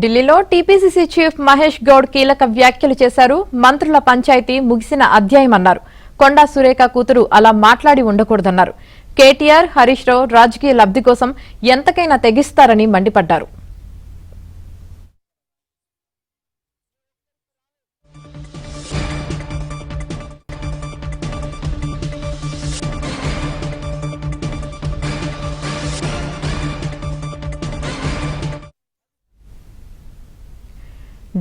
ఢిల్లీలో TPCC chief Mahesh Goud కీలక వ్యాఖ్యలు చేశారు. మంత్రుల పంచాయతీ ముగిసిన అధ్యాయమన్నారు. కొండా సురేఖ కూతురు అలా మాట్లాడి ఉండకూడదన్నారు. కేటీఆర్, హరీష్ రావు రాజకీయ లబ్ధి కోసం ఎంతకైనా తెగిస్తారని మండిపడ్డారు.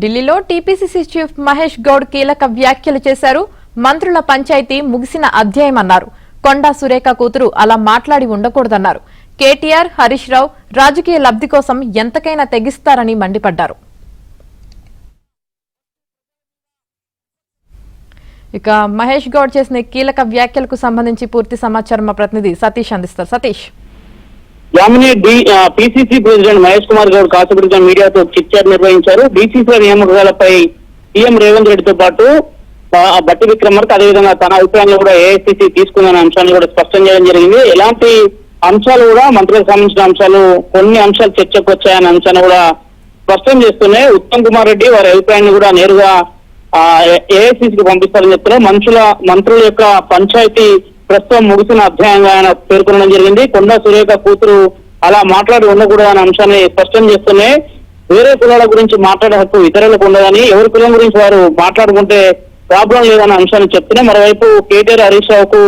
ఢిల్లీలో టీపీసీసీ చీఫ్ మహేష్ గౌడ్ కీలక వ్యాఖ్యలు చేశారు. మంత్రుల పంచాయతీ ముగిసిన అధ్యాయమన్నారు. కొండా సురేఖ కూతురు అలా మాట్లాడి ఉండకూడదన్నారు. కేటీఆర్, హరీష్ రావు రాజకీయ లబ్ధి కోసం ఎంతకైనా తెగిస్తారని మండిపడ్డారు. ఇక మహేష్ గౌడ్ చేసిన కీలక వ్యాఖ్యలకు సంబంధించి పూర్తి సమాచారం మా ప్రతినిధి సతీష్ అందిస్తారు. సతీష్, యామిని పిసిసి ప్రెసిడెంట్ మహేష్ కుమార్ గౌడ్ కాసేపటి మీడియాతో చిట్ చాట్ నిర్వహించారు. బీసీసీ నియామకాలపై సీఎం రేవంత్ రెడ్డితో పాటు బట్టి విక్రమార్క అదేవిధంగా తన అభిప్రాయంలో కూడా ఏఐసీసీ తీసుకుందనే అంశాన్ని కూడా స్పష్టం చేయడం జరిగింది. ఎలాంటి అంశాలు కూడా మంత్రులకు సంబంధించిన అంశాలు కొన్ని అంశాలు చర్చకు వచ్చాయనే అంశాన్ని కూడా స్పష్టం చేస్తున్నాయి. ఉత్తమ్ కుమార్ రెడ్డి వారి అభిప్రాయాన్ని కూడా నేరుగా ఏఐసీసీకి పంపిస్తారని చెప్తున్నారు. మంత్రుల యొక్క పంచాయతీ ప్రస్తుతం ముగిసిన అధ్యాయంగా ఆయన పేర్కొనడం జరిగింది. కొండా సురేఖ కూతురు అలా మాట్లాడి ఉండకూడదు అనే అంశాన్ని స్పష్టం చేస్తున్నాయి. వేరే కులాల గురించి మాట్లాడే హక్కు ఇతరులకు ఉండదని, ఎవరి కులం గురించి వారు మాట్లాడుకుంటే ప్రాబ్లం లేదన్న అంశాన్ని చెప్తున్నాయి. మరోవైపు కేటీఆర్, హరీష్ రావుకు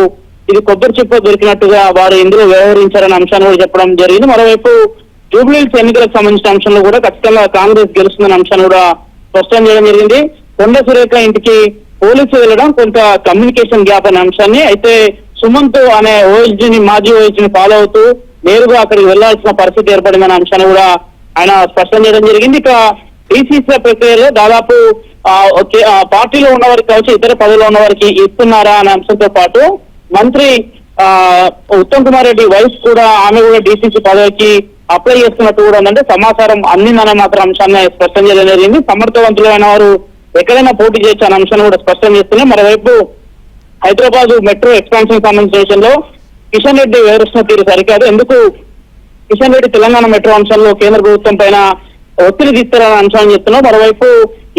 ఇది కొబ్బరి చిప్ప దొరికినట్టుగా వారు ఇందులో వ్యవహరించారనే అంశాన్ని కూడా చెప్పడం జరిగింది. మరోవైపు జూబ్లీహిల్స్ ఎన్నికలకు సంబంధించిన అంశంలో కూడా ఖచ్చితంగా కాంగ్రెస్ గెలుస్తుందన్న అంశాన్ని కూడా స్పష్టం చేయడం జరిగింది. కొండా సురేఖ ఇంటికి పోలీసులు వెళ్ళడం కొంత కమ్యూనికేషన్ గ్యాప్ అనే అంశాన్ని, అయితే సుమంత్ అనే మాజీ ఓఎస్జీని ఫాలో అవుతూ నేరుగా అక్కడికి వెళ్లాల్సిన పరిస్థితి ఏర్పడిందనే అంశాన్ని కూడా ఆయన స్పష్టం చేయడం జరిగింది. ఇక డీసీసీ ప్రక్రియలో దాదాపు పార్టీలో ఉన్నవారికి కావచ్చు, ఇతర పదవిలో ఉన్న వారికి ఇస్తున్నారా అనే అంశంతో పాటు మంత్రి ఉత్తమ్ కుమార్ రెడ్డి వైఫ్ కూడా ఆమె కూడా డీసీసీ పదవికి అప్లై చేస్తున్నట్టు కూడా ఉందంటే సమాచారం అందిందనే మాత్రం అంశాన్ని స్పష్టం చేయడం జరిగింది. సమర్థవంతులైన వారు ఎక్కడైనా పోటీ చేయొచ్చు అనే అంశాన్ని కూడా స్పష్టం చేస్తున్నాయి. మరోవైపు హైదరాబాద్ మెట్రో ఎక్స్పాన్షన్ సంబంధించిన విషయంలో కిషన్ రెడ్డి వివరిస్తున్న తీరు సరికాదు. ఎందుకు కిషన్ రెడ్డి తెలంగాణ మెట్రో అంశంలో కేంద్ర ప్రభుత్వం పైన ఒత్తిడి తీస్తారనే అంశాన్ని చెప్తున్నారు. మరోవైపు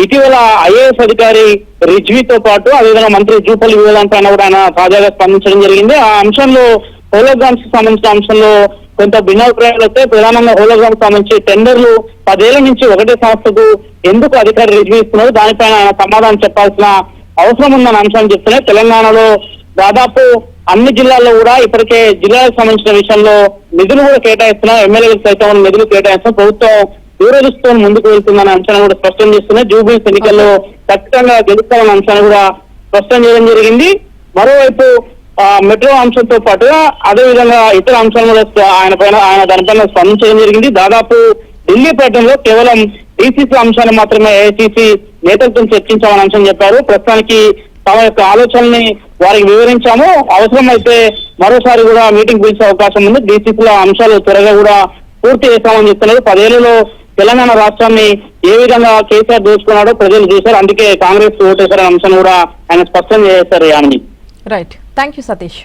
ఇటీవల ఐఏఎస్ అధికారి రిజ్వీతో పాటు అదేవిధంగా మంత్రి జూపల్లి వివాదం పైన కూడా ఆయన తాజాగా స్పందించడం జరిగింది. ఆ అంశంలో హోలోగ్రామ్స్ కి సంబంధించిన అంశంలో కొంత భిన్నాభిప్రాయాలు వస్తే ప్రధానంగా హోలోగ్రామ్స్ సంబంధించి టెండర్లు 10 ఏళ్ల నుంచి ఒకటే సంస్థకు ఎందుకు అధికారి రిజ్వీ ఇస్తున్నారు, దానిపైన ఆయన సమాధానం చెప్పాల్సిన అవసరం ఉందన్న అంశాన్ని చెప్తున్నాయి. తెలంగాణలో దాదాపు అన్ని జిల్లాల్లో కూడా ఇప్పటికే జిల్లాలకు సంబంధించిన విషయంలో నిధులు కూడా కేటాయిస్తున్నారు. ఎమ్మెల్యేలకు సైతం నిధులు కేటాయిస్తున్నారు. ప్రభుత్వం దూరదృష్టితో ముందుకు వెళ్తుందన్న అంశాన్ని కూడా స్పష్టం చేస్తున్నాయి. జూబ్లీహిల్స్ ఎన్నికల్లో ఖచ్చితంగా గెలుస్తామన్న అంశాన్ని కూడా స్పష్టం చేయడం జరిగింది. మరోవైపు మెట్రో అంశంతో పాటుగా అదేవిధంగా ఇతర అంశాలు కూడా ఆయన దానిపైన స్పందించడం జరిగింది. దాదాపు ఢిల్లీ పర్యటనలో కేవలం డీసీసీ అంశాన్ని మాత్రమే ఏఐసీసీ నేతలతో చర్చించామని అంశం చెప్పారు. ప్రస్తుతానికి తమ యొక్క ఆలోచనల్ని వారికి వివరించాము. అవసరమైతే మరోసారి కూడా మీటింగ్ పిలిచే అవకాశం ఉంది. డీసీసీలో అంశాలు త్వరగా కూడా పూర్తి చేస్తామని చెప్తున్నారు. 10 ఏళ్లలో తెలంగాణ రాష్ట్రాన్ని ఏ విధంగా కేసీఆర్ దోచుకున్నాడో ప్రజలు చూశారు. అందుకే కాంగ్రెస్ ఓటేశారనే అంశాన్ని కూడా ఆయన స్పష్టం చేశారు. Yamini, right, thank you Satish.